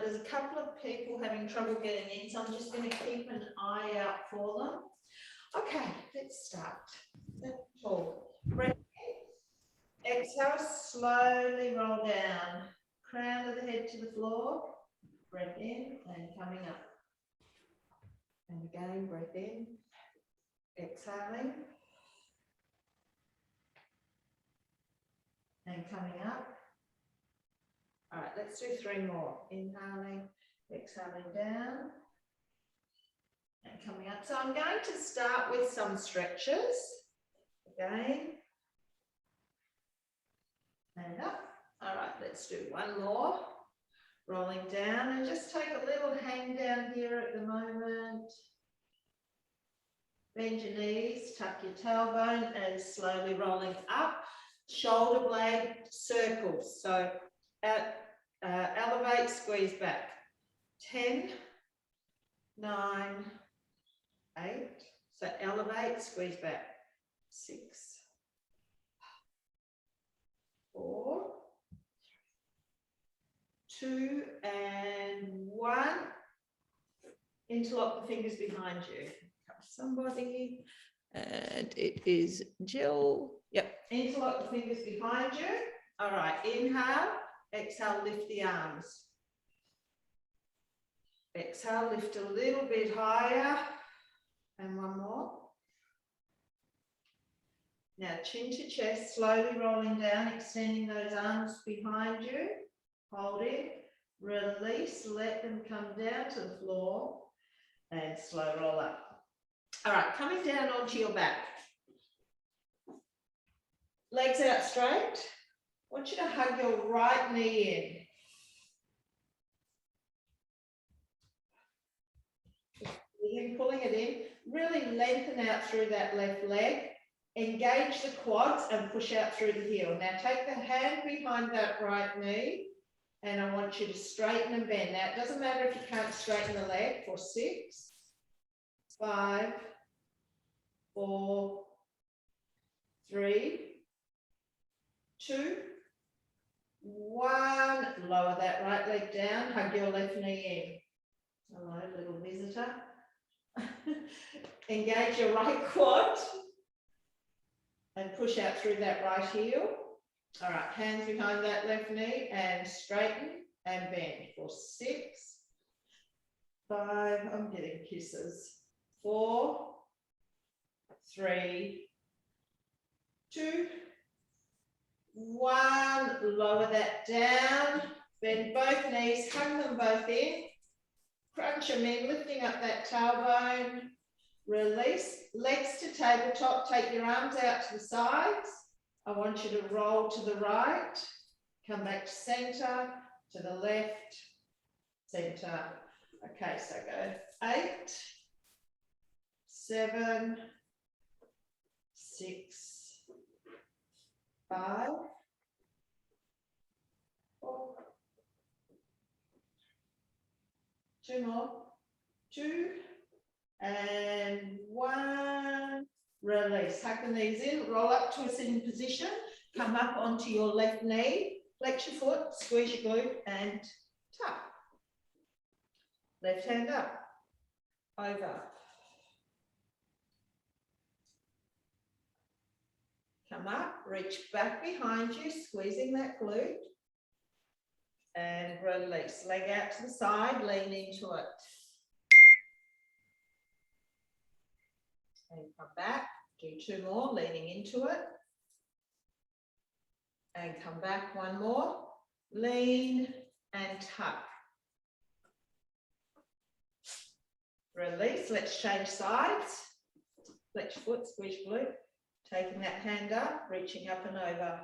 there's a couple of people having trouble getting in, so I'm just going to keep an eye out for them. Okay, let's start. Tall. Breath in. Exhale, slowly roll down. Crown of the head to the floor. Breath in and coming up. And again, breath in. Exhaling. And coming up. All right, let's do 3 more. Inhaling, exhaling down, and coming up. So I'm going to start with some stretches. Again. And up. All right, let's do 1 more. Rolling down, and just take a little hang down here at the moment. Bend your knees, tuck your tailbone, and slowly rolling up. Shoulder blade circles. So elevate, squeeze back. 10, 9, 8. So elevate, squeeze back. 6, 4, 2, and 1. Interlock the fingers behind you. Somebody, and it is Jill. Yep, interlock the fingers behind you. All right, inhale, exhale, lift the arms. Exhale, lift a little bit higher, and 1 more. Now chin to chest, slowly rolling down, extending those arms behind you. Hold it, release, let them come down to the floor, and slow roll up. All right, coming down onto your back. Legs out straight. I want you to hug your right knee in. Begin pulling it in. Really lengthen out through that left leg. Engage the quads and push out through the heel. Now take the hand behind that right knee, and I want you to straighten and bend. Now it doesn't matter if you can't straighten the leg for 6, 5, 4, 3, 2, 1. Lower that right leg down. Hug your left knee in. Hello, little visitor. Engage your right quad and push out through that right heel. All right, hands behind that left knee and straighten and bend for 6, 5. I'm getting kisses. 4, 3, 2, 1. Lower that down. Bend both knees, hug them both in. Crunch them in, lifting up that tailbone. Release. Legs to tabletop. Take your arms out to the sides. I want you to roll to the right. Come back to center, to the left, center. Okay, so go 8, 7, 6, 5, 4, 2 more, 2, and 1. Release. Hug the knees in, roll up to a sitting position, come up onto your left knee, flex your foot, squeeze your glute, and tuck. Left hand up, over. Come up, reach back behind you, squeezing that glute, and release. Leg out to the side, lean into it. And come back, do 2 more, leaning into it. And come back, 1 more, lean and tuck. Release, let's change sides. Flex your foot, squeeze your glute. Taking that hand up, reaching up and over.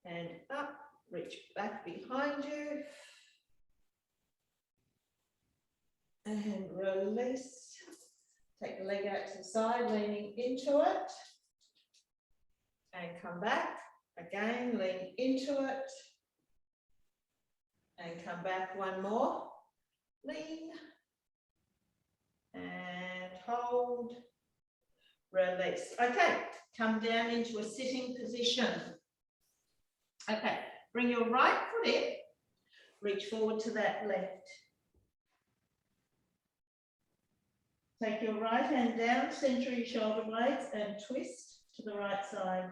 And up, reach back behind you. And release. Take the leg out to the side, leaning into it. And come back. Again, lean into it. And come back, 1 more. Lean. And hold. Release. Okay, come down into a sitting position. Okay, bring your right foot in, reach forward to that left. Take your right hand down, center your shoulder blades and twist to the right side.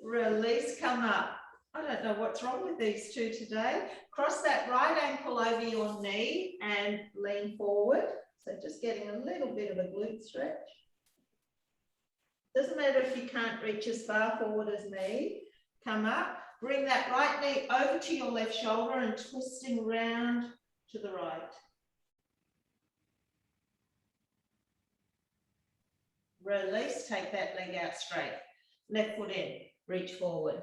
Release, come up. I don't know what's wrong with these two today. Cross that right ankle over your knee and lean forward. So just getting a little bit of a glute stretch. Doesn't matter if you can't reach as far forward as me. Come up, bring that right knee over to your left shoulder and twisting round to the right. Release, take that leg out straight. Left foot in, reach forward.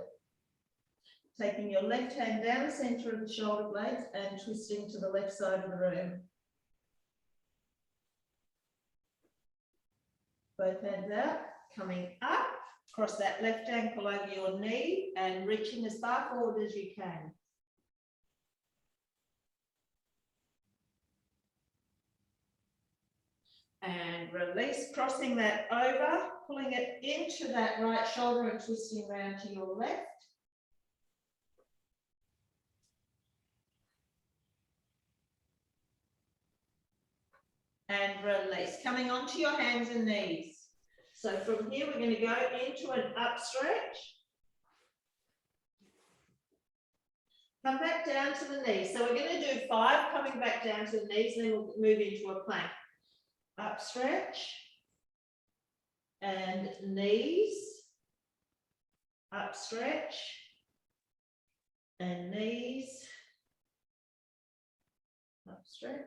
Taking your left hand down the center of the shoulder blades and twisting to the left side of the room. Both hands out, coming up, cross that left ankle over your knee and reaching as far forward as you can. And release, crossing that over, pulling it into that right shoulder and twisting around to your left. And release, coming onto your hands and knees. So from here, we're going to go into an up stretch. Come back down to the knees. So we're going to do 5 coming back down to the knees, and then we'll move into a plank. Up stretch and knees, up stretch and knees, up stretch,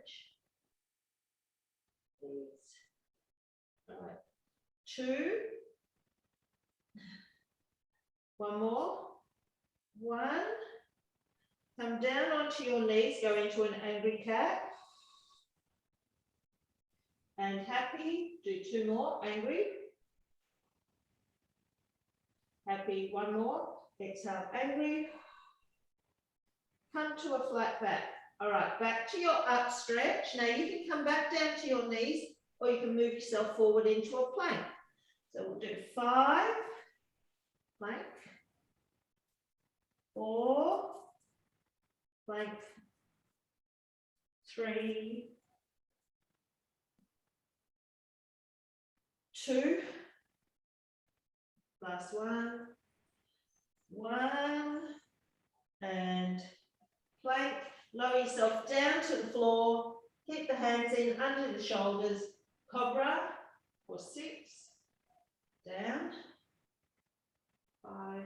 knees. All right, 2, 1 more, 1, come down onto your knees, go into an angry cat. And happy, do 2 more, angry. Happy, 1 more, exhale, angry. Come to a flat back. All right, back to your up stretch. Now you can come back down to your knees or you can move yourself forward into a plank. So we'll do 5, plank, 4, plank, 3, 2, last 1, and plank, lower yourself down to the floor, keep the hands in under the shoulders, cobra for 6, down, 5,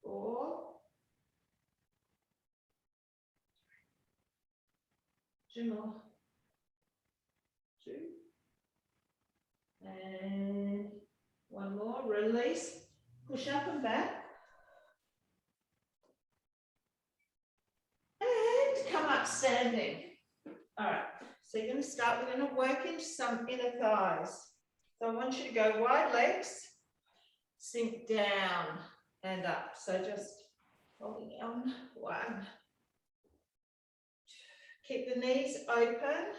4, 2 more, 2, and 1 more, release, push up and back, and come up standing. All right, so you're going to start, we're going to work into some inner thighs. So I want you to go wide legs, sink down and up. So just holding on, 1. Keep the knees open.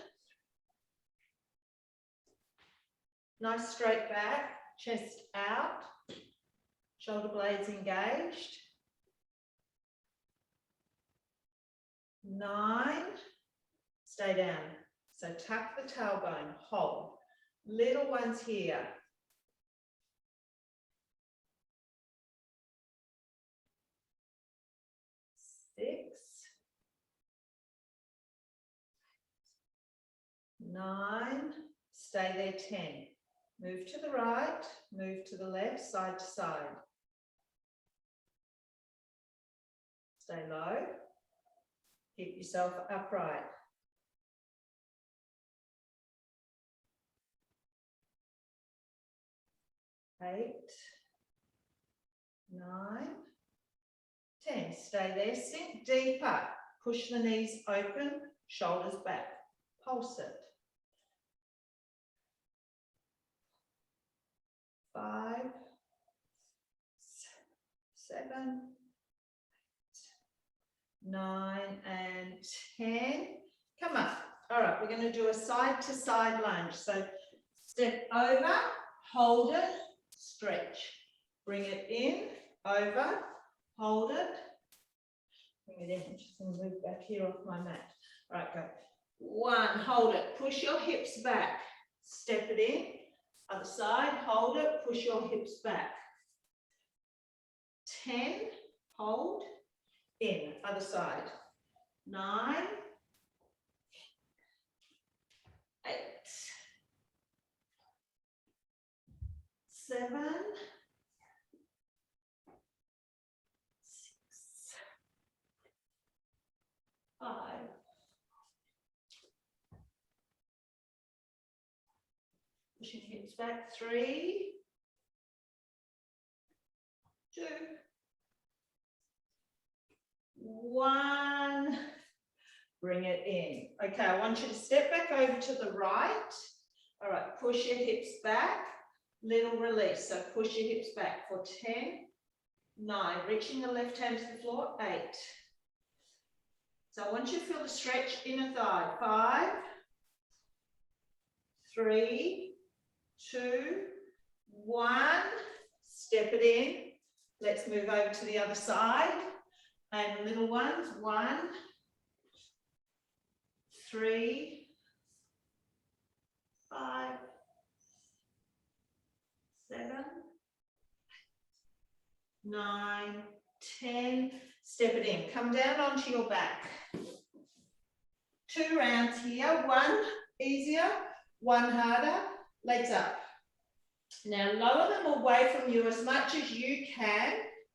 Nice straight back, chest out, shoulder blades engaged. 9, stay down. So tuck the tailbone, hold. Little ones here. 6, 9, stay there, 10. Move to the right, move to the left, side to side. Stay low. Keep yourself upright. 8, 9, 10. Stay there, sink deeper. Push the knees open, shoulders back. Pulse it. 5, 7, 9, and 10. Come up. All right, we're going to do a side to side lunge. So step over, hold it, stretch. Bring it in, over, hold it. Bring it in. I'm just going to move back here off my mat. All right, go. 1, hold it, push your hips back. Step it in. Other side, hold it, push your hips back. 10, hold, in, other side. 9, 8, 7, 6, 5, pushing hips back, 3, 2, 1, bring it in. Okay, I want you to step back over to the right. All right, push your hips back, little release. So push your hips back for 10, 9, reaching the left hand to the floor, 8. So I want you to feel the stretch inner thigh, 5, 3, 2, 1, step it in. Let's move over to the other side. And little ones, 1, 3, 5, 7, 9, 10. Step it in. Come down onto your back. 2 rounds here. 1 easier, 1 harder. Legs up. Now lower them away from you as much as you can,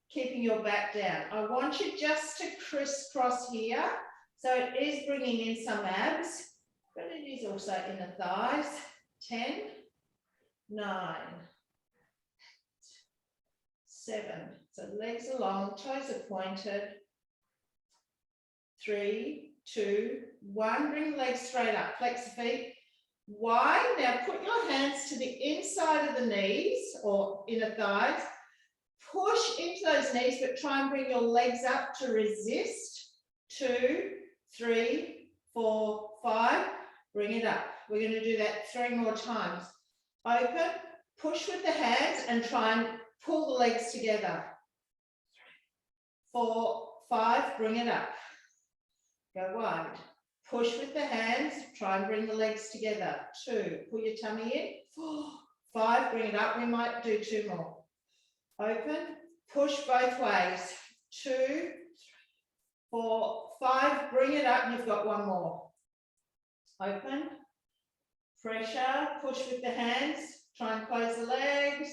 keeping your back down. I want you just to crisscross here. So it is bringing in some abs, but it is also in the thighs. 10, 9, 7. So legs are long, toes are pointed. 3, 2, 1. Bring the legs straight up. Flex the feet wide. Now put your hands to the inside of the knees or inner thighs. Push into those knees, but try and bring your legs up to resist. 2, 3, 4, 5. Bring it up. We're going to do that 3 more times. Open, push with the hands and try and pull the legs together. 4, 5, bring it up. Go wide. Push with the hands, try and bring the legs together. 2, pull your tummy in. 4, 5, bring it up. We might do 2 more. Open, push both ways. 2, 4, 5, bring it up. You've got 1 more. Open, pressure, push with the hands, try and close the legs,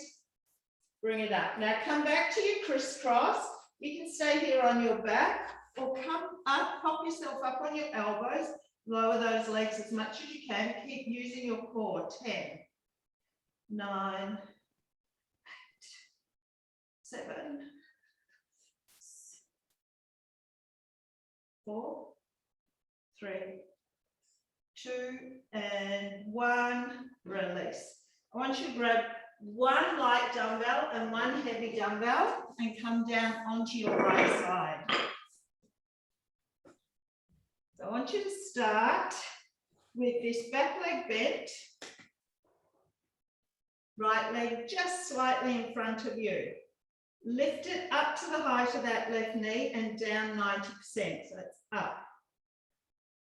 bring it up. Now come back to your crisscross. You can stay here on your back or come up, pop yourself up on your elbows, lower those legs as much as you can. Keep using your core. 10, 9, 8, 7, 6, 4, 3, 2, and 1, release. I want you to grab 1 light dumbbell and 1 heavy dumbbell and come down onto your right side. So I want you to start with this back leg bent, right leg just slightly in front of you. Lift it up to the height of that left knee and down 90%. So it's up.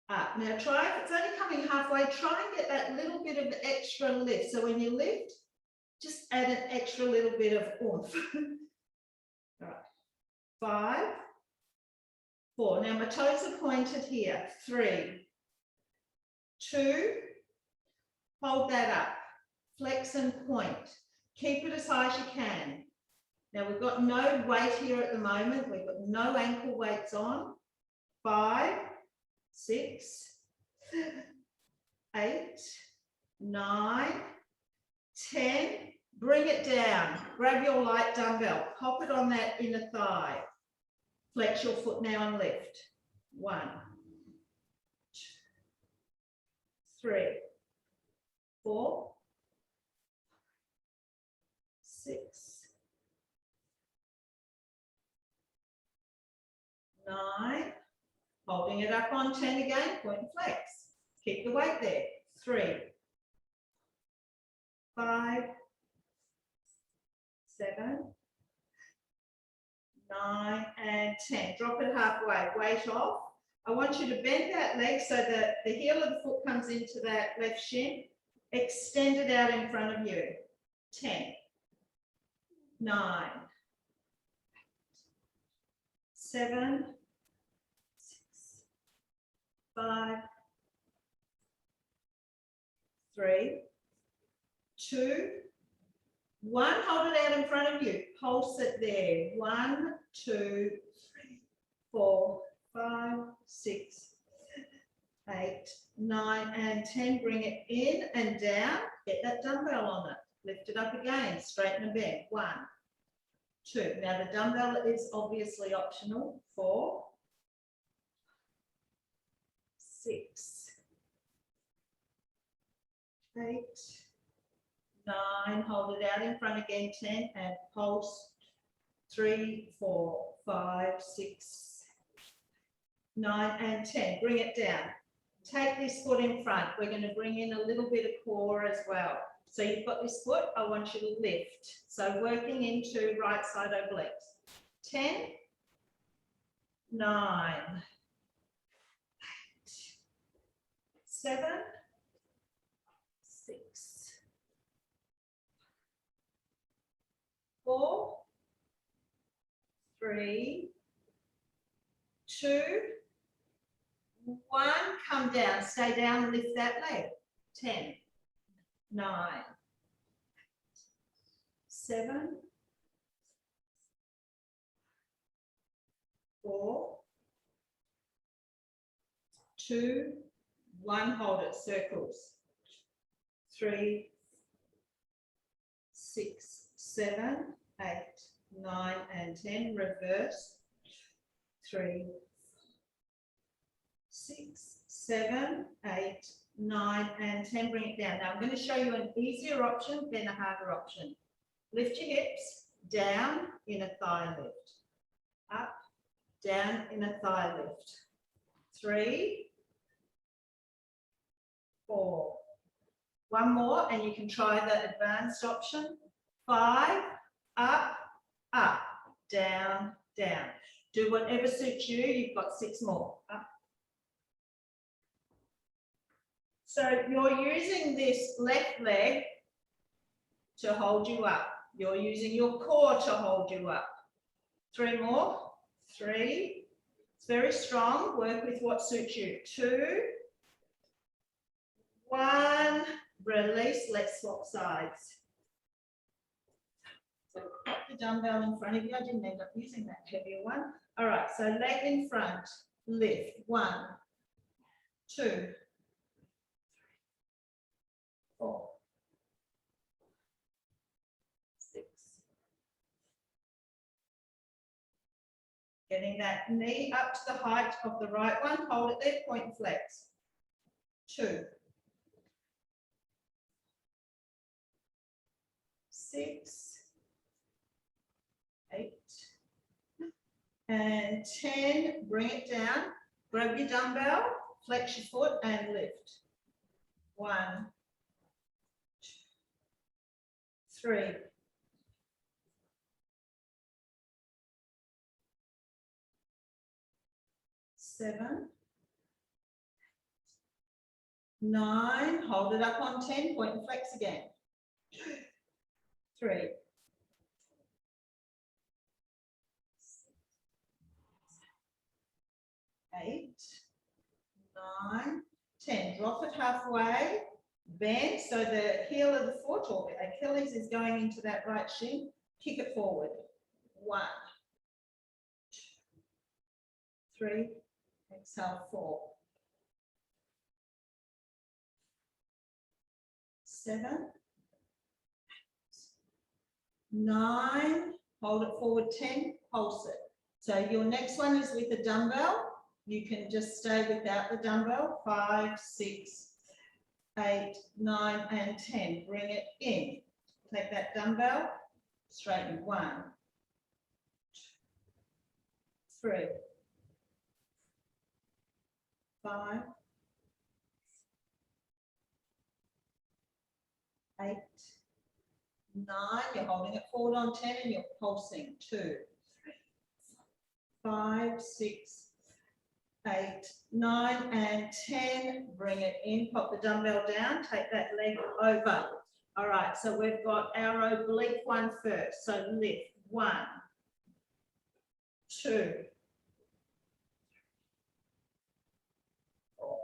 Up. Now try, if it's only coming halfway, try and get that little bit of extra lift. So when you lift, just add an extra little bit of oomph. All right. 5, 4. Now my toes are pointed here. 3, 2, hold that up. Flex and point. Keep it as high as you can. Now we've got no weight here at the moment. We've got no ankle weights on. 5, 6, 8, 9, 10. Bring it down. Grab your light dumbbell. Pop it on that inner thigh. Flex your foot now and lift. 1, 2, 3, 4, 6, 9, Holding it up on 10 again, point and flex. Keep the weight there. 3, 5, 7, 9, and 10. Drop it halfway, weight off. I want you to bend that leg so that the heel of the foot comes into that left shin. Extend it out in front of you. 10, 9, 7, 6, 5, 3, 2, 1. Hold it out in front of you. Pulse it there. 1, 2, 3, 4, 5, 6, 8, 9, and 10. Bring it in and down. Get that dumbbell on it. Lift it up again. Straighten and bend. 1, 2. Now the dumbbell is obviously optional. 4, 6, 8, 9. Hold it out in front again. 10 and pulse. 3, 4, 5, 6, 9, and 10. Bring it down. Take this foot in front. We're going to bring in a little bit of core as well. So you've got this foot, I want you to lift. So working into right side obliques. 10, 9, 8, 7, 6, 4, 3, 2, 1. Come down, stay down, lift that leg. 10, 9, 7, 4, 2, 1. Hold it, circles. 3, 6, 7, 8, 9, and 10. Reverse. 3, 6, 7, 8, 9, and 10. Bring it down. Now I'm going to show you an easier option, then a harder option. Lift your hips, down in a thigh lift. Up, down in a thigh lift. 3, 4. 1 more, and you can try the advanced option. 5, up, up, down, down. Do whatever suits you. You've got 6 more. Up. So you're using this left leg to hold you up. You're using your core to hold you up. 3 more. 3. It's very strong. Work with what suits you. 2, 1. Release. Let's swap sides. So put the dumbbell in front of you. I didn't end up using that heavier one. All right, so leg in front, lift. 1, 2, 4, 6. Getting that knee up to the height of the right one. Hold it there, point and flex. 2, 6, 8, and 10. Bring it down. Grab your dumbbell, flex your foot, and lift. 1, 2, 3, 7, 9. Hold it up on 10. Point and flex again. 2, 3, 8, 9, 10. Drop it halfway. Bend so the heel of the foot or Achilles is going into that right shin. Kick it forward. 1, 2, 3. Exhale, 4, 7, 8, 9. Hold it forward. 10. Pulse it. So your next one is with a dumbbell. You can just stay without the dumbbell. 5, 6, 8, 9, and 10. Bring it in. Take that dumbbell. Straighten. 1, 2, 3, 5, 8, 9. You're holding it forward on 10 and you're pulsing. 2, 3, 5, 6, 8, 9, and 10. Bring it in, pop the dumbbell down, take that leg over. All right, so we've got our oblique one first. So lift, 1, 2, 4,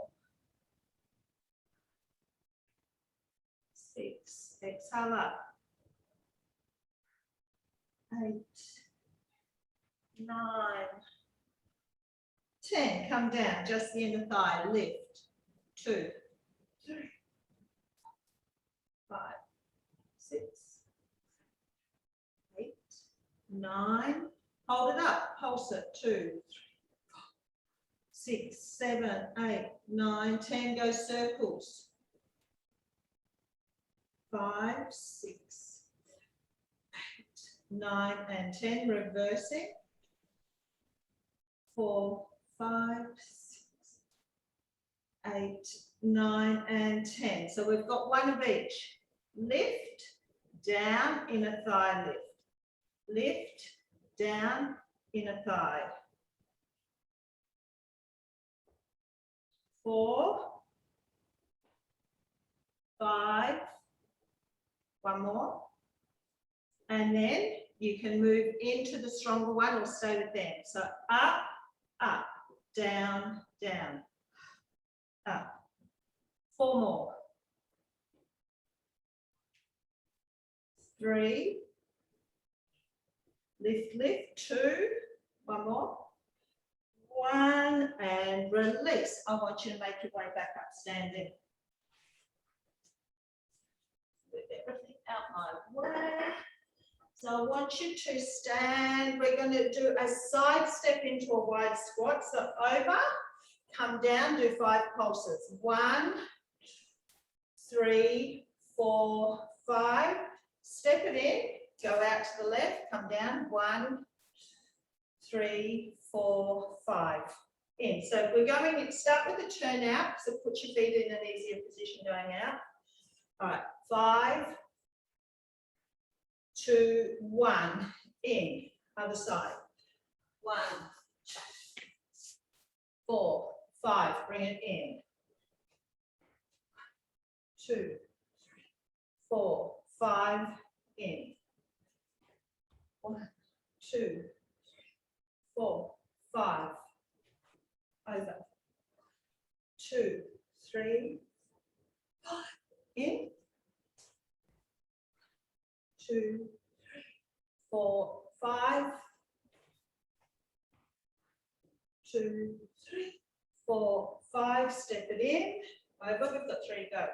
6, exhale up, 8, 9, 10, come down, just the inner thigh, lift, 2, 3, 5, 6, 8, 9, hold it up, pulse it, 2, 3, 4, 6, 7, 8, 9, 10, go circles, 5, 6, 8, 9, and 10, reversing, 4, 5, 6, 8, 9, and 10. So we've got one of each. Lift, down, inner thigh lift. Lift, down, inner thigh. 4, 5, one more. And then you can move into the stronger one or stay with them. So up, up, down, down, up. 4 more. 3, lift, lift, 2, one more. 1, and release. I want you to make your way back up, standing. Move everything out my way. So I want you to stand. We're going to do a side step into a wide squat. So over, come down, do 5 pulses. 1, 3, 4, 5. Step it in, go out to the left, come down. 1, 3, 4, 5. In. So if we're going, start with the turn out. So put your feet in an easier position going out. All right, 5, 2, 1, in, other side. 1, 4, 5, bring it in. 2, 3, 4, 5, in. 1, 2, 3, 4, 5, over. 2, 3, 5, in. 2, 3, 4, 5. 2, 3, 4, 5. Step it in. Over. We've got 3 to go.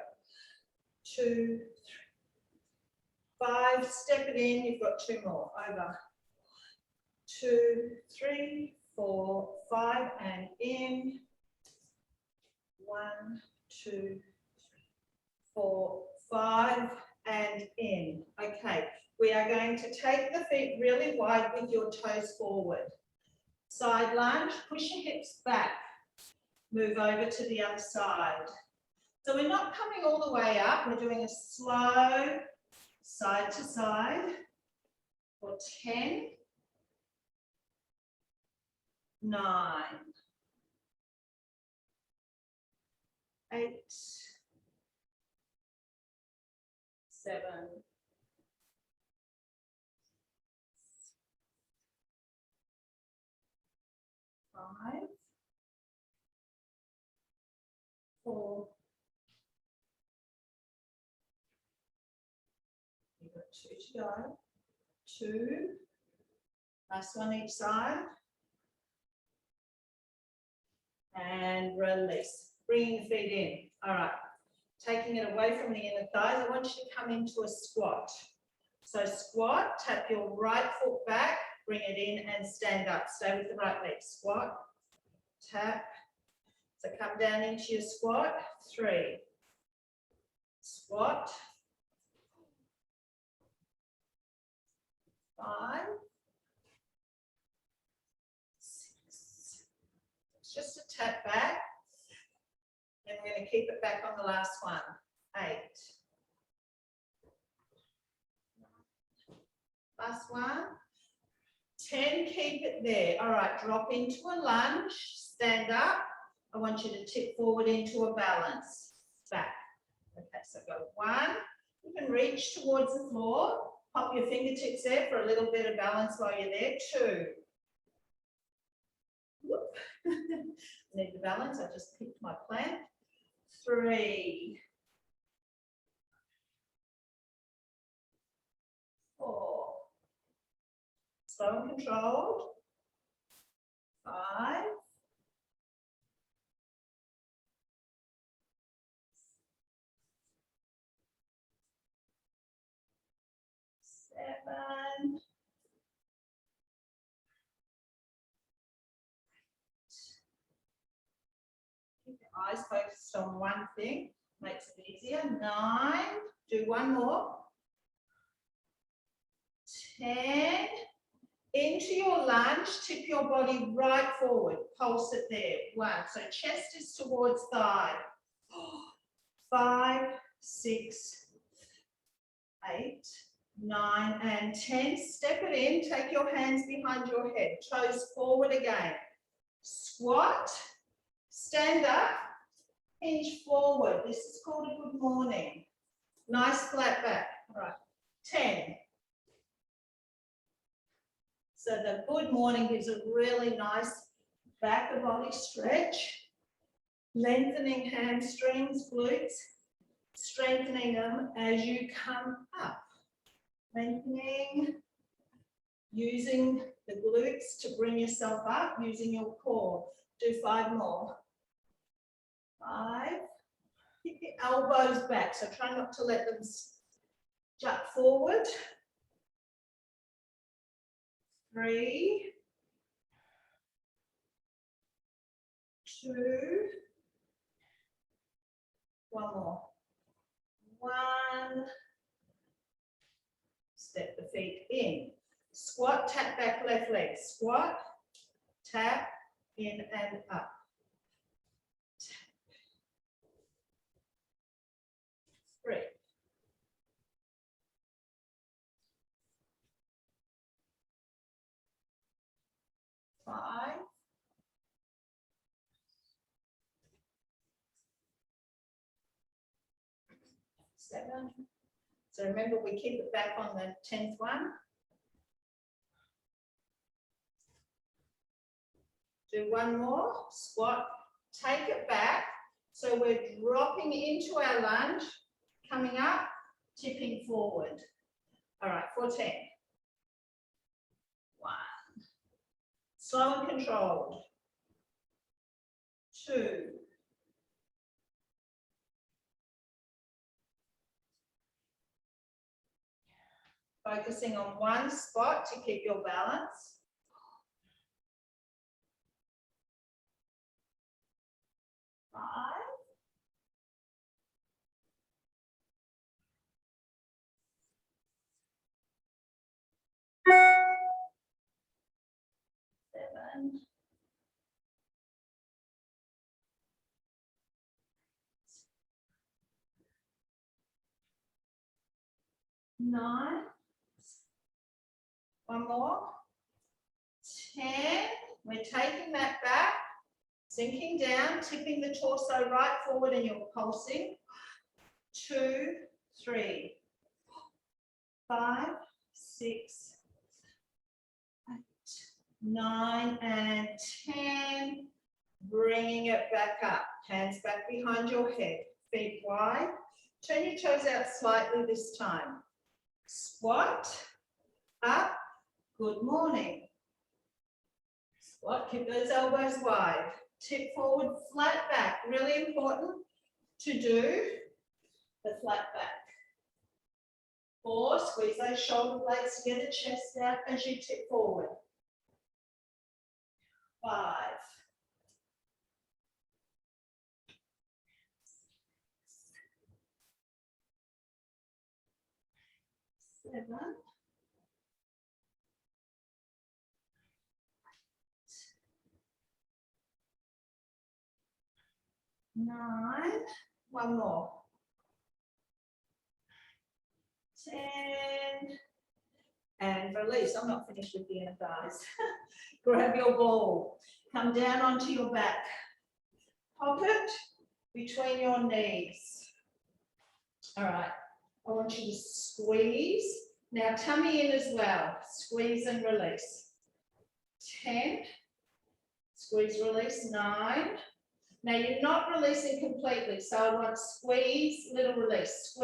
2, 3, 5. Step it in. You've got 2 more. Over. 2, 3, 4, 5, and in. 1, 2, 3, 4, 5. And in. Okay, we are going to take the feet really wide with your toes forward. Side lunge, push your hips back. Move over to the other side. So we're not coming all the way up. We're doing a slow side to side for 10, 9, 8, 7, 5, 4. You've got 2 to go. 2. Last one each side. And release. Bringing the feet in. All right. Taking it away from the inner thighs, I want you to come into a squat. So squat, tap your right foot back, bring it in and stand up. Stay with the right leg. Squat, tap. So come down into your squat. 3. Squat. 5. 6. It's just a tap back. going to keep it back on the last one. 8. Last one. 10, keep it there. All right, drop into a lunge, stand up. I want you to tip forward into a balance. Back. Okay, so go 1. You can reach towards the floor. Pop your fingertips there for a little bit of balance while you're there. 2. Whoop. Need the balance. I just picked my plant. 3. 4. Slow and controlled. 5. 7. Keep your eyes focused on one thing, makes it easier. 9. Do one more. 10. Into your lunge, tip your body right forward. Pulse it there. 1. So chest is towards thigh. 5, 6, 8, 9, and 10. Step it in. Take your hands behind your head. Toes forward again. Squat. Stand up. Hinge forward. This is called a good morning. Nice flat back. All right. 10. So the good morning gives a really nice back of body stretch, lengthening hamstrings, glutes, strengthening them as you come up. Lengthening, using the glutes to bring yourself up, using your core. Do 5 more. 5. Keep your elbows back, so try not to let them jut forward. 3, 2, 1 more. 1. Step the feet in. Squat, tap back left leg. Squat, tap, in and up. Tap. 3. 5. 7. So remember, we keep it back on the 10th one. Do 1 more. Squat. Take it back. So we're dropping into our lunge, coming up, tipping forward. All right, for 10. 1. Slow and controlled. 2. 5. Focusing on one spot to keep your balance. 5. 7. 9. 1 more. 10. We're taking that back, sinking down, tipping the torso right forward, and you're pulsing. 2, 3, 5, 6, 8, 9, and 10. Bringing it back up. Hands back behind your head. Feet wide. Turn your toes out slightly this time. Squat. Up. Good morning. Squat. Keep those elbows wide. Tip forward, flat back. Really important to do the flat back. 4. Squeeze those shoulder blades together, chest out as you tip forward. 5. 7. 9, one more, 10, and release. I'm not finished with the inner thighs. Grab your ball, come down onto your back, pop it between your knees. All right, I want you to squeeze. Now tummy in as well, squeeze and release. 10, squeeze, release, 9. Now you're not releasing completely, so I want squeeze, little release,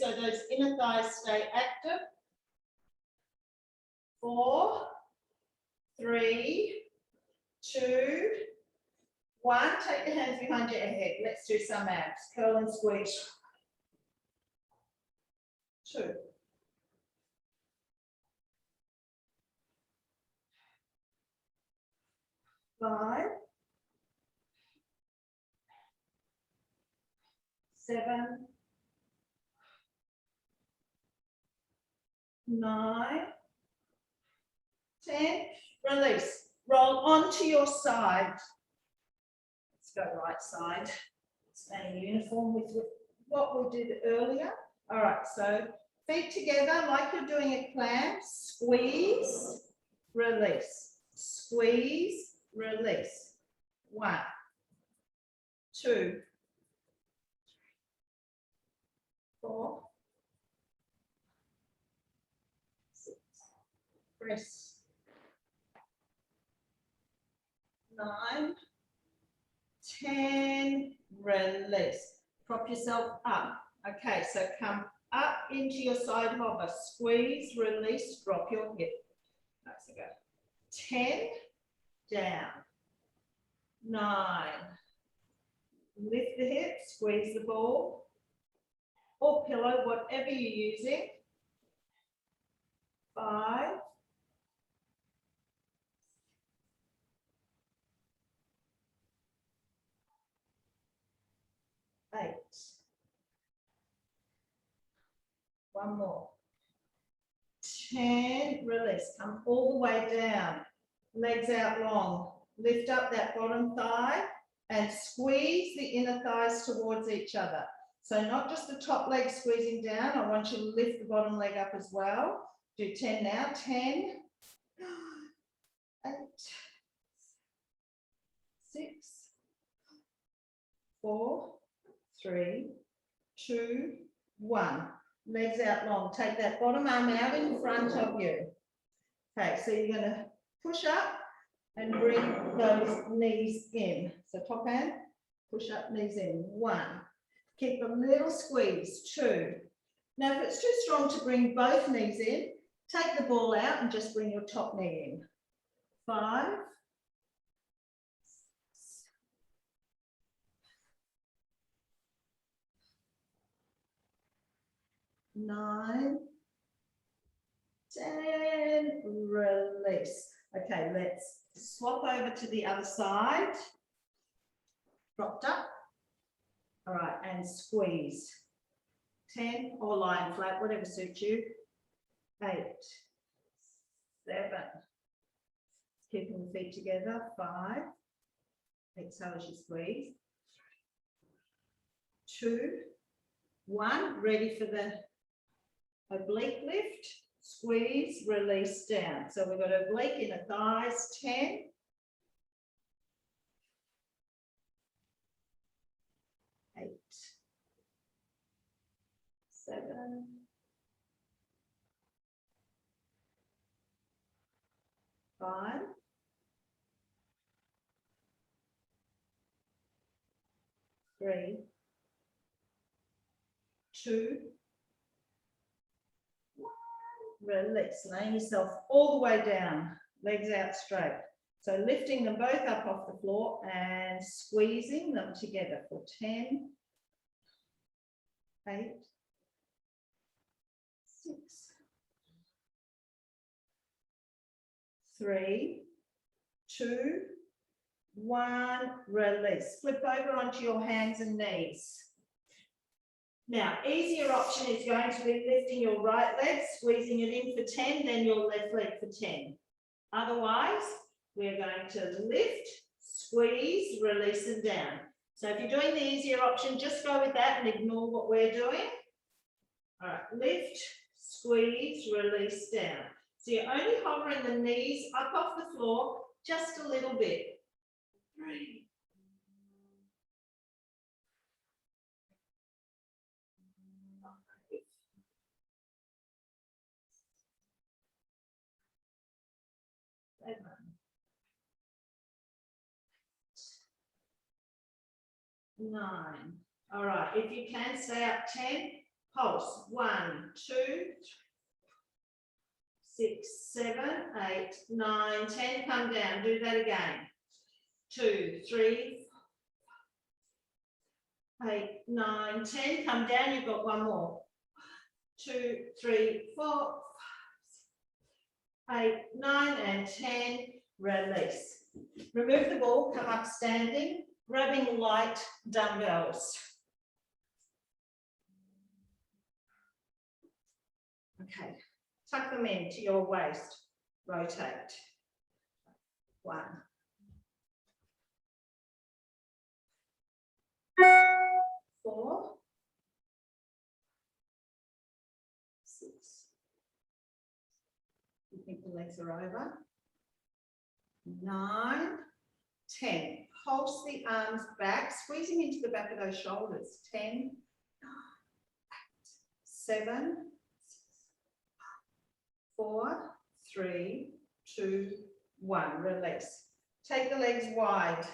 so those inner thighs stay active. 4, 3, 2, 1. Take your hands behind your head. Let's do some abs. Curl and squeeze. 2. 5, 7, 9, 10. Release. Roll onto your side. Let's go right side. Stay uniform with what we did earlier. All right, so feet together like you're doing a clamp. Squeeze, release. Squeeze, release. 1, 2, 4, 6, press. 9, 10, release. Prop yourself up. Okay, so come up into your side hover. Squeeze, release, drop your hip. Nice, go. 10, down. 9, lift the hip, squeeze the ball, or pillow, whatever you're using. 5, 8. One more. 10, release. Come all the way down. Legs out long. Lift up that bottom thigh and squeeze the inner thighs towards each other. So not just the top leg squeezing down. I want you to lift the bottom leg up as well. Do 10 now. 10, 8, 6, 4, 3, 2, 1. Legs out long. Take that bottom arm out in front of you. Okay, so you're going to push up and bring those knees in. So top hand, push up, knees in. 1. Keep a little squeeze. 2. Now, if it's too strong to bring both knees in, take the ball out and just bring your top knee in. 5. 9, 10, release. Okay, let's swap over to the other side. Dropped up. All right, and squeeze. 10 or lying flat, whatever suits you. 8, 7. Keeping the feet together. 5. Exhale as you squeeze. 2, 1. Ready for the oblique lift. Squeeze, release down. So we've got oblique inner thighs. 10. 8, 7, 5, 3, 2, 1. Release. Laying yourself all the way down. Legs out straight. So lifting them both up off the floor and squeezing them together for 10, 8, 6, 3, 2, 1. Release. Flip over onto your hands and knees. Now, easier option is going to be lifting your right leg, squeezing it in for 10, then your left leg for 10. Otherwise, we're going to lift, squeeze, release and down. So if you're doing the easier option, just go with that and ignore what we're doing. All right, lift, squeeze, release down. So you're only hovering the knees up off the floor just a little bit. 3. 7. 9. All right, if you can stay up 10, pulse. 1, 2, 6, 7, 8, 9, 10. Come down. Do that again. 2, 3, 8, 9, 10. Come down. You've got one more. 2, 3, 4, 5, 8, 9, and 10. Release. Remove the ball. Come up standing. Grabbing light dumbbells. Okay. Tuck them into your waist. Rotate. 1. 4. 6. You think the legs are over? 9. 10. Pulse the arms back, squeezing into the back of those shoulders. 10, 9, 8, 7, 6, 4, 3, 2, 1. Release. Take the legs wide.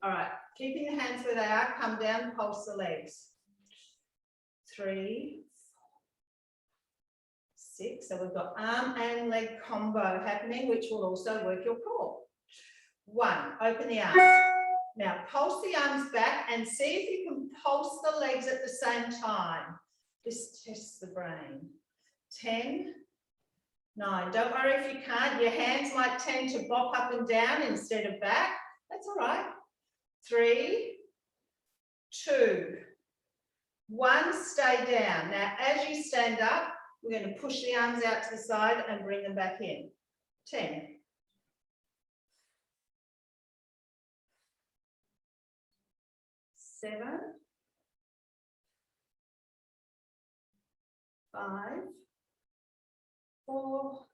All right, keeping the hands where they are, come down, pulse the legs. 3, 4, 6. So we've got arm and leg combo happening, which will also work your core. 1, open the arms. Now pulse the arms back and see if you can pulse the legs at the same time. This tests the brain. 10, 9. Don't worry if you can't. Your hands might tend to bop up and down instead of back. That's all right. 3, 2, 1. Stay down. Now as you stand up, we're going to push the arms out to the side and bring them back in. 10. 7, 5, 4,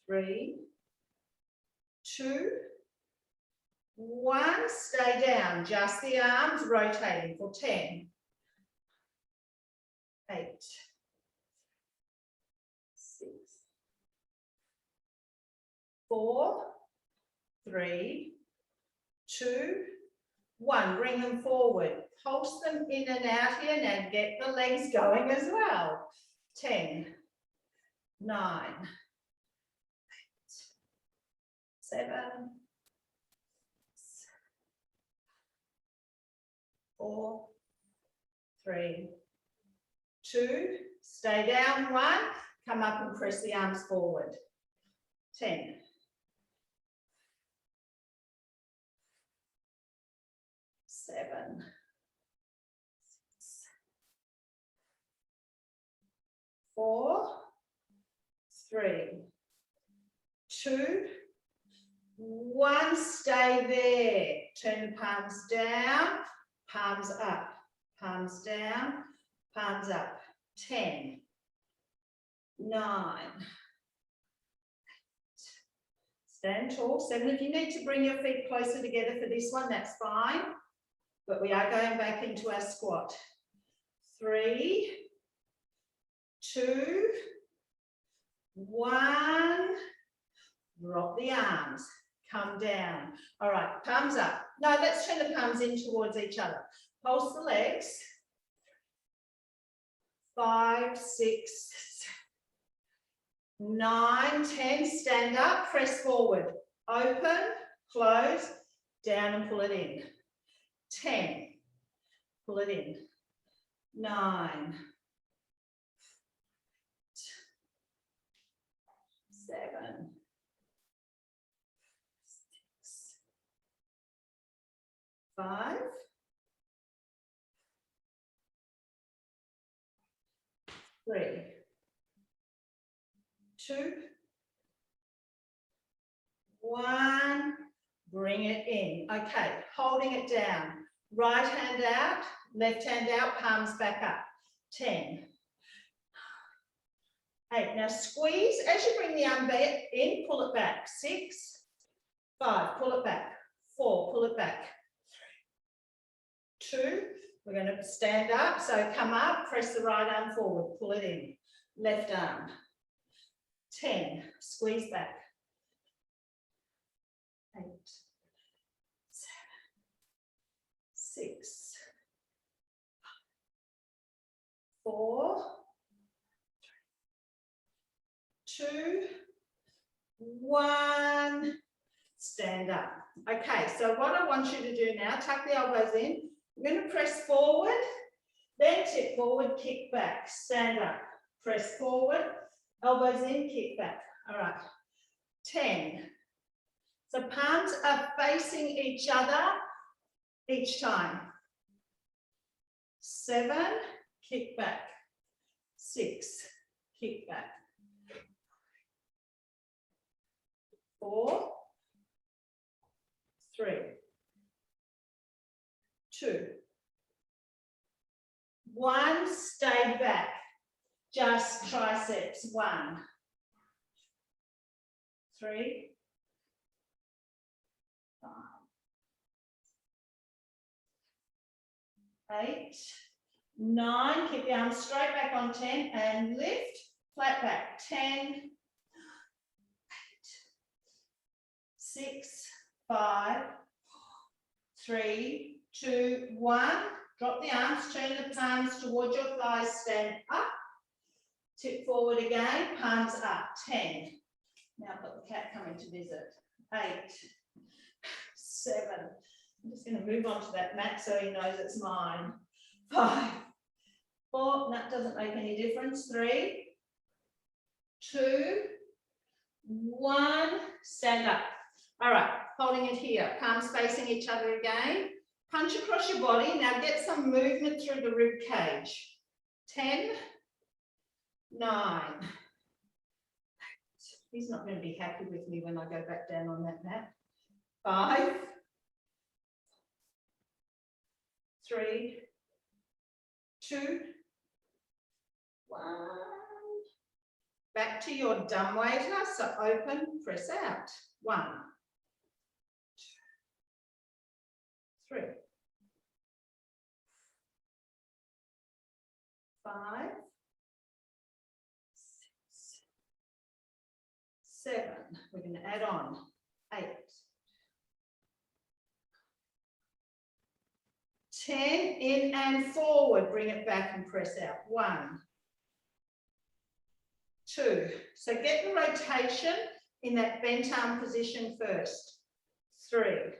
3, 2, 1. Stay down. Just the arms rotating for 10, 8, 6, 4, 3, 2, 1. Bring them forward. Pulse them in and out here. Now get the legs going as well. 10, 9, 8, 7, 6, 4, 3, 2. Stay down. 1. Come up and press the arms forward. 10. 7, 6, 4, 3, 2, 1. Stay there. Turn the palms down, palms up, palms down, palms up. 10, 9, 8. Stand tall. 7. If you need to bring your feet closer together for this one, that's fine. But we are going back into our squat. 3, 2, 1. Drop the arms. Come down. All right, palms up. No, let's turn the palms in towards each other. Pulse the legs. 5, 6, 9, 10. Stand up, press forward. Open, close, down and pull it in. 10. Pull it in. 9. 7. 6. 5. 3. 2. 1. Bring bring it in. Okay, holding it down. Right hand out, left hand out, palms back up. 10. 8. Now squeeze. As you bring the arm back in, pull it back. 6. 5. Pull it back. 4. Pull it back. 3. 2. We're going to stand up. So come up, press the right arm forward, pull it in. Left arm. 10. Squeeze back. 8. 7. 6. 4. 2. 1. Stand up. Okay, so what I want you to do now, tuck the elbows in. You're going to press forward, then tip forward, kick back, stand up, press forward, elbows in, kick back. All right, 10. So palms are facing each other each time. 7, kick back. 6, kick back. 4, 3, 2, 1, stay back, just triceps. 1, 3, 5, 8, 9, keep the arms straight back on 10 and lift, flat back. 10, 8, 6, 5, 3, 2, 1. Drop the arms, turn the palms towards your thighs, stand up. Tip forward again, palms up. 10. Now I've got the cat coming to visit. 8, 7. I'm just going to move on to that mat so he knows it's mine. 5, 4. That doesn't make any difference. 3, 2, 1. Stand up. All right, holding it here. Palms facing each other again. Punch across your body. Now get some movement through the rib cage. 10, 9. He's not going to be happy with me when I go back down on that mat. 5, 3, 2, 1. Back to your dumb waiter. So open, press out. 1, 2, 3, 5, 6, 7. We're going to add on 8, 10. In and forward. Bring it back and press out. 1, 2. So get the rotation in that bent arm position first. 3,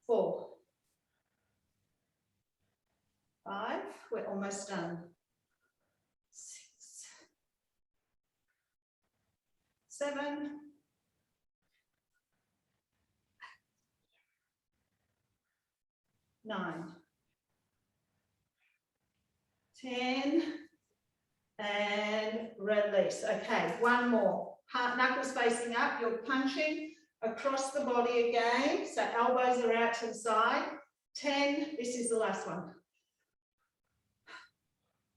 4, 5. We're almost done. 6, 7, 9, 10, and release. Okay, one more. Knuckles facing up. You're punching across the body again. So elbows are out to the side. 10. This is the last one.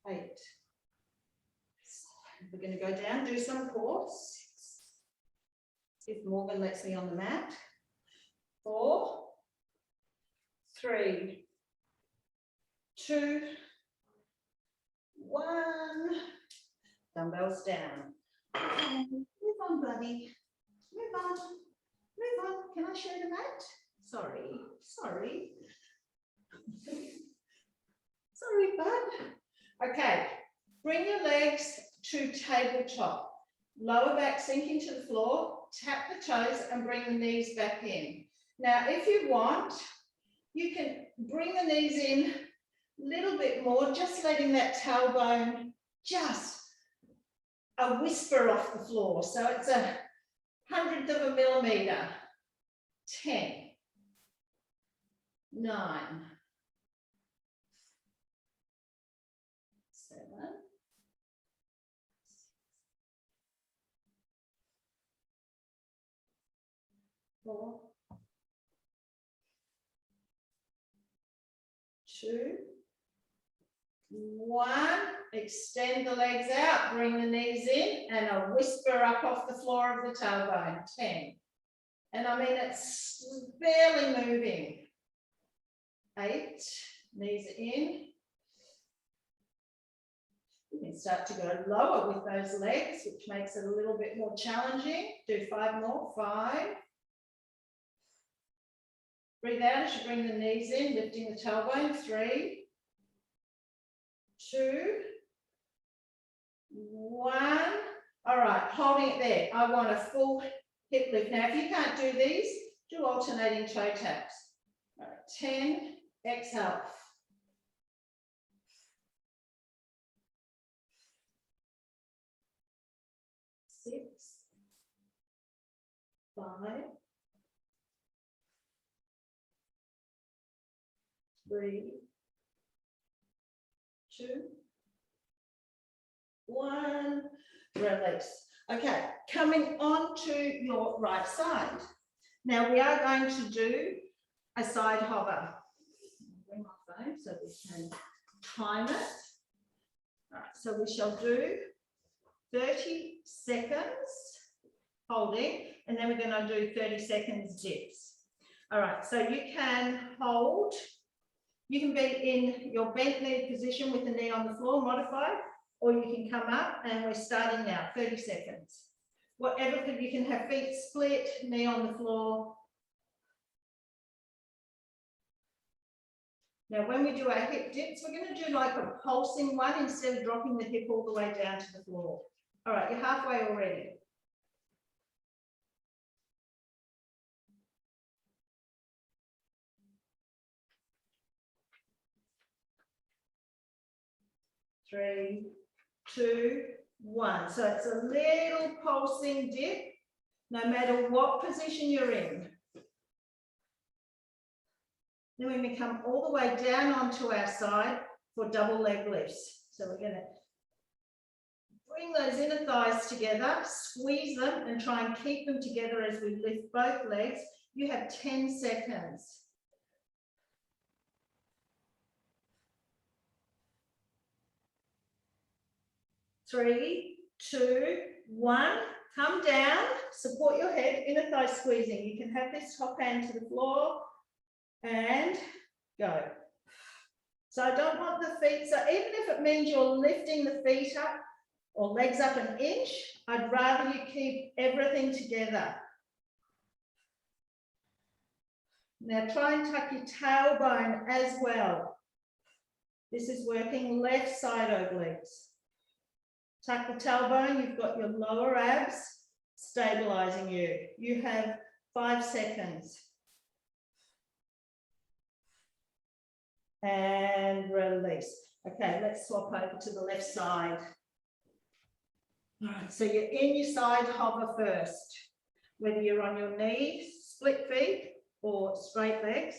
8. We're going to go down, do some core. 6. If Morgan lets me on the mat. 4, 3, 2, 1. Dumbbells down. Move on, buddy. Move on. Move on. Can I share the mat? Sorry. Sorry. Sorry, bud. Okay. Bring your legs to tabletop. Lower back sink into the floor. Tap the toes and bring the knees back in. Now, if you want, you can bring the knees in a little bit more, just letting that tailbone just a whisper off the floor. So it's a 100th of a millimeter. 10, 9, 7, 6, 4, 2, 1. Extend the legs out, bring the knees in, and a whisper up off the floor of the tailbone. 10. And I mean, it's barely moving. 8, knees in. You can start to go lower with those legs, which makes it a little bit more challenging. Do 5 more. 5. Breathe out as you bring the knees in, lifting the tailbone. 3, 2, 1. All right, holding it there. I want a full hip lift. Now, if you can't do these, do alternating toe taps. All right, 10, exhale. 6, 5, 3, 2, 1. Release. Okay, coming on to your right side. Now we are going to do a side hover. Bring my phone so we can time it. All right, so we shall do 30 seconds holding, and then we're going to do 30 seconds dips. All right, so you can hold, you can be in your bent knee position with the knee on the floor, modified, or you can come up, and we're starting now, 30 seconds. Whatever, you can have feet split, knee on the floor. Now, when we do our hip dips, we're going to do like a pulsing one instead of dropping the hip all the way down to the floor. All right, you're halfway already. Three, 2, 1. So it's a little pulsing dip, no matter what position you're in. Then we're going to come all the way down onto our side for double leg lifts. So we're going to bring those inner thighs together, squeeze them, and try and keep them together as we lift both legs. You have 10 seconds. 3, 2, 1. Come down, support your head, inner thigh squeezing. You can have this top hand to the floor and go. So I don't want the feet, so even if it means you're lifting the feet up or legs up an inch, I'd rather you keep everything together. Now try and tuck your tailbone as well. This is working left side obliques. Tuck the tailbone, you've got your lower abs stabilizing you. You have 5 seconds. And release. Okay, let's swap over to the left side. All right, so you're in your side hover first, whether you're on your knees, split feet, or straight legs.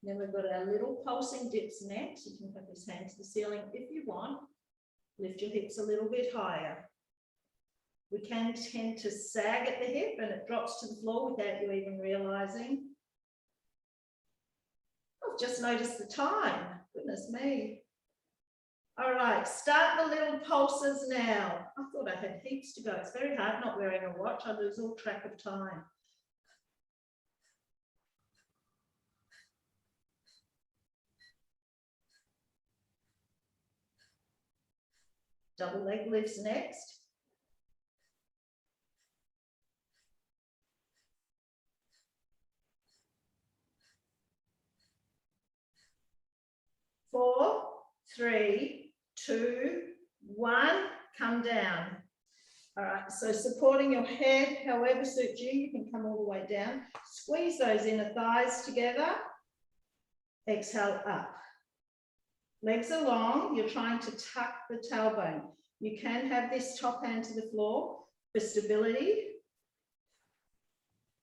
Then we've got our little pulsing dips next. You can put this hand to the ceiling if you want. Lift your hips a little bit higher. We can tend to sag at the hip and it drops to the floor without you even realizing. I've just noticed the time. Goodness me. All right, start the little pulses now. I thought I had heaps to go. It's very hard not wearing a watch. I lose all track of time. Double leg lifts next. Four, 3, 2, 1, come down. All right, so supporting your head, however suits you, you can come all the way down. Squeeze those inner thighs together. Exhale up. Legs are long, you're trying to tuck the tailbone. You can have this top hand to the floor for stability.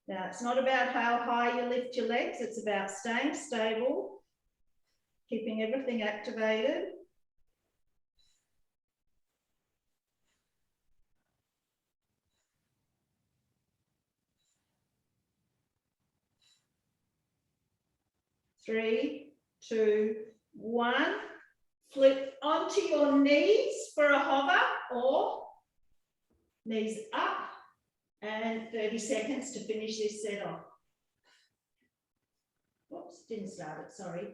Now, it's not about how high you lift your legs, it's about staying stable. keeping everything activated. Three, two, one. Flip onto your knees for a hover or knees up, and 30 seconds to finish this set off. Whoops, didn't start it, sorry.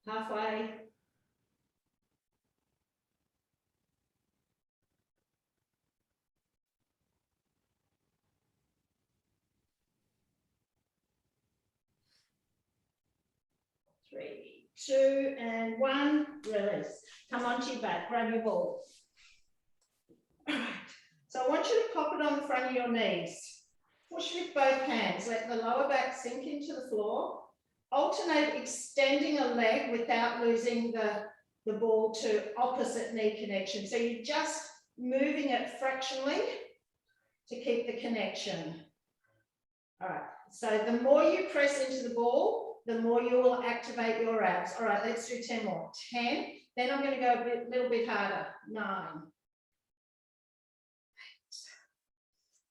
Halfway. Three, two, and one. Release. Come onto your back. Grab your ball. All right. So I want you to pop it on the front of your knees. Push with both hands. Let the lower back sink into the floor. Alternate extending a leg without losing the ball to opposite knee connection. So you're just moving it fractionally to keep the connection. All right. So the more you press into the ball, the more you will activate your abs. All right, let's do 10 more. 10. Then I'm going to go a little bit harder. 9. 8.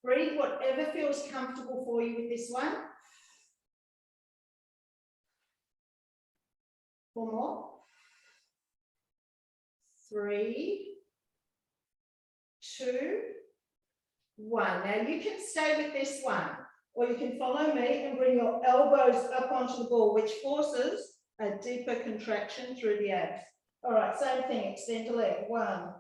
Breathe whatever feels comfortable for you with this one. 4 more. 3, 2, 1. Now you can stay with this one, or you can follow me and bring your elbows up onto the ball, which forces a deeper contraction through the abs. All right, same thing, extend a leg. 1.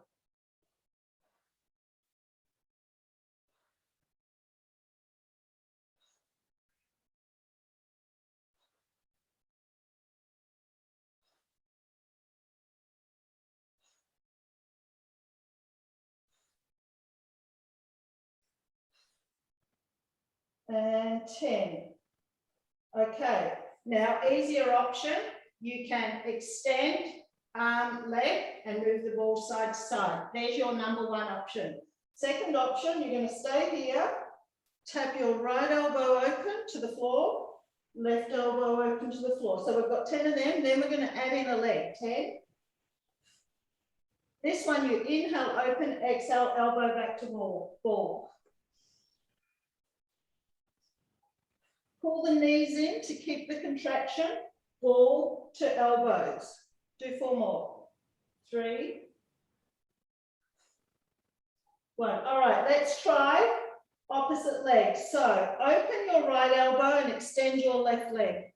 10. Okay, now easier option, you can extend arm, leg, and move the ball side to side. There's your number 1 option. Second option, you're going to stay here, tap your right elbow open to the floor, left elbow open to the floor. So we've got 10 of them, then we're going to add in a leg. 10. This one, you inhale, open, exhale, elbow back to ball. Pull the knees in to keep the contraction, ball to elbows. Do 4 more. 3, 1. All right, let's try opposite leg. So open your right elbow and extend your left leg.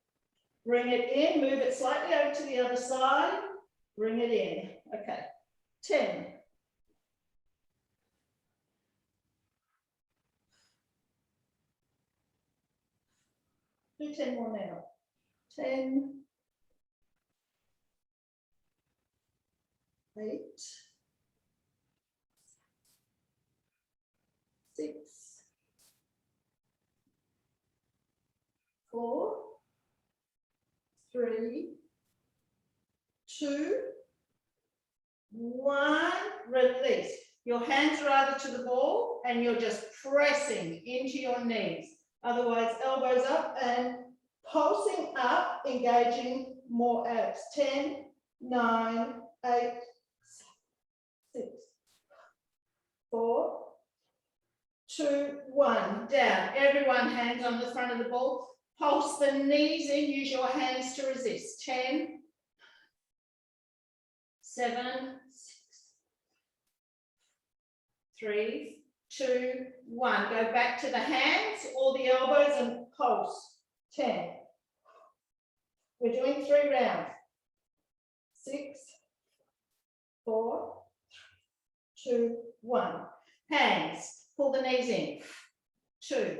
Bring it in, move it slightly over to the other side. Bring it in. Okay, 10. 10 more now. 10. 8. 6. 4. 3. 2. 1. Release. Your hands are either to the ball and you're just pressing into your knees. Otherwise, elbows up and pulsing up, engaging more abs. 10, 9, 8, 6, 4, 2, 1. Down. Everyone, hands on the front of the ball. Pulse the knees in. Use your hands to resist. 10, 7, 6, 3, 2, 1. Go back to the hands or the elbows and pulse. 10. We're doing 3 rounds. 6, 4, 2, 1. Hands. Pull the knees in. 2,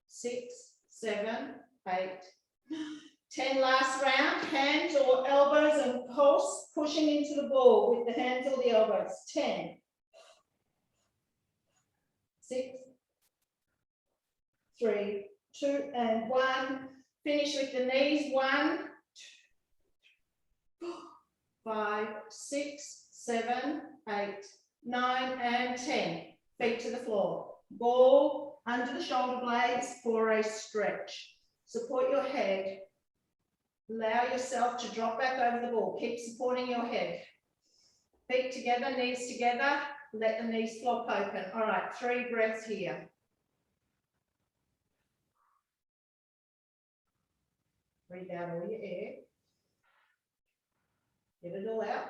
6, 7, 8, 10. Last round. Hands or elbows and pulse, pushing into the ball with the hands or the elbows. 10, 6, 3, 2, and 1. Finish with the knees. 1, 2, 3, 5, 6, 7, 8, 9, and 10. Feet to the floor. Ball under the shoulder blades for a stretch. Support your head. Allow yourself to drop back over the ball. Keep supporting your head. Feet together, knees together. Let the knees flop open. All right, 3 breaths here. Breathe out all your air. Get it all out.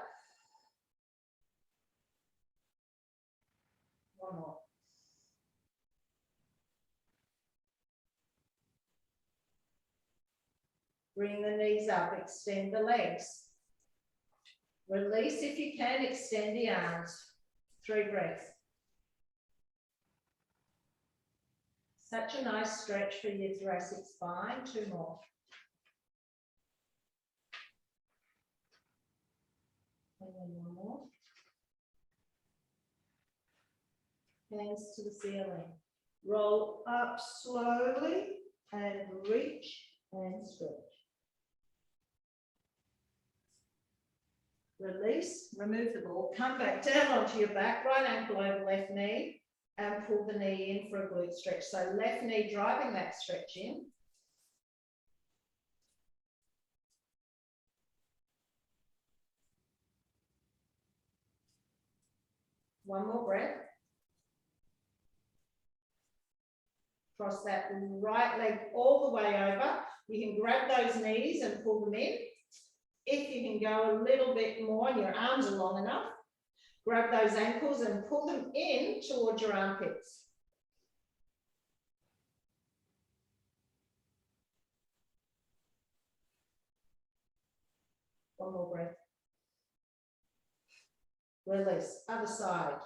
One more. Bring the knees up, extend the legs. Release if you can, extend the arms. 3 breaths. Such a nice stretch for your thoracic spine. 2 more. And then 1 more. Hands to the ceiling. Roll up slowly and reach and stretch. Release, remove the ball, come back down onto your back, right ankle over left knee, and pull the knee in for a glute stretch. So left knee driving that stretch in. One more breath. Cross that right leg all the way over. You can grab those knees and pull them in. If you can go a little bit more and your arms are long enough, grab those ankles and pull them in towards your armpits. One more breath. Release, other side.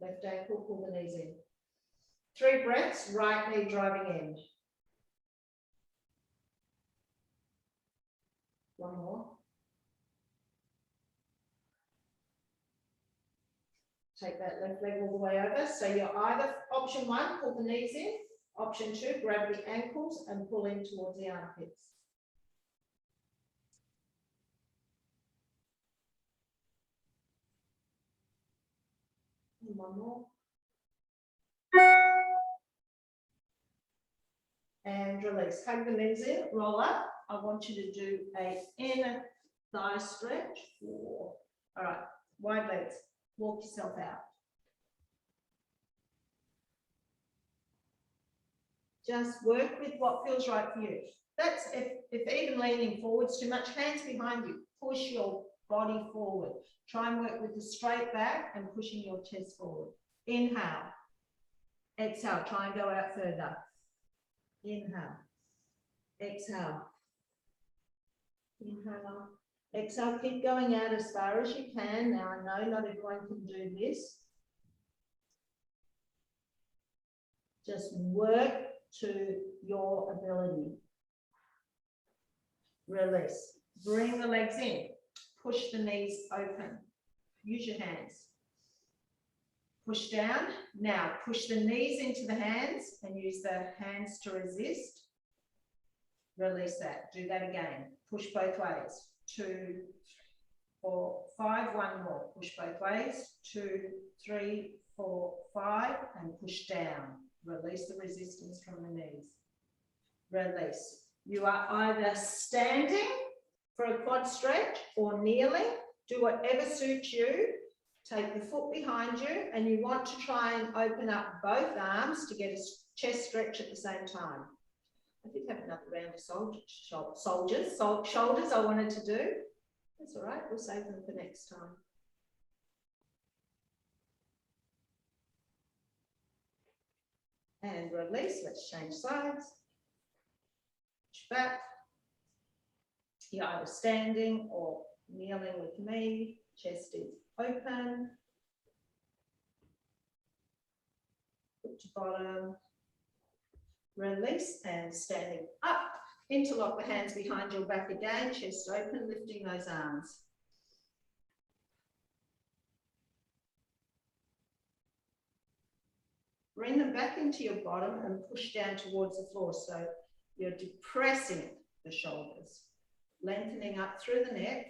Left ankle, pull the knees in. 3 breaths, right knee driving in. One more. Take that left leg all the way over. So you're either, option 1, pull the knees in. Option 2, grab the ankles and pull in towards the armpits. And 1 more. And release. Hug the knees in, roll up. I want you to do a inner thigh stretch. 4. All right, wide legs. Walk yourself out. Just work with what feels right for you. That's if even leaning forwards too much, hands behind you. Push your body forward. Try and work with the straight back and pushing your chest forward. Inhale. Exhale. Try and go out further. Inhale. Exhale. Inhale. Exhale. Keep going out as far as you can. Now, I know not everyone can do this. Just work to your ability. Release. Bring the legs in. Push the knees open. Use your hands. Push down. Now, push the knees into the hands and use the hands to resist. Release that. Do that again. Push both ways. 2, 4, 5. 1 more. Push both ways. 2, 3, 4, 5. And push down. Release the resistance from the knees. Release. You are either standing for a quad stretch or kneeling. Do whatever suits you. Take the foot behind you and you want to try and open up both arms to get a chest stretch at the same time. I did have another round of shoulders I wanted to do. That's all right, we'll save them for next time. And release, let's change sides. Push back. You're either standing or kneeling with me. Chest is open. Foot to bottom. Release and standing up. Interlock the hands behind your back again. Chest open, lifting those arms. Bring them back into your bottom and push down towards the floor. So you're depressing the shoulders, lengthening up through the neck.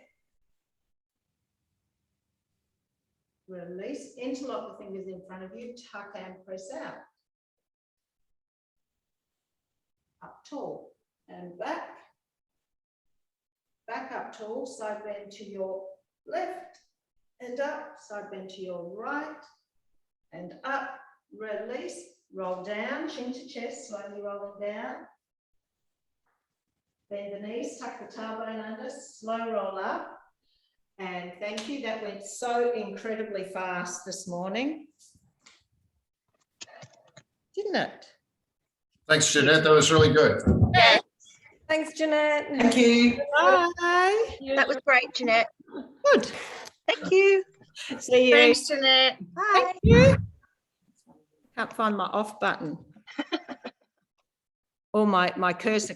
release, interlock the fingers in front of you, tuck and press out. Up tall and back. Back up tall, side bend to your left and up, side bend to your right and up, release, roll down, chin to chest, slowly rolling down. Bend the knees, tuck the tailbone under, slow roll up. And thank you, that went so incredibly fast this morning. Didn't it? Thanks, Jeanette. That was really good. Yeah, Thanks, Jeanette. thank you. Bye. That was great, Jeanette. Good. Thank you. See you. Thanks, Jeanette. Bye. Thank you. Can't find my off button. Or my cursor.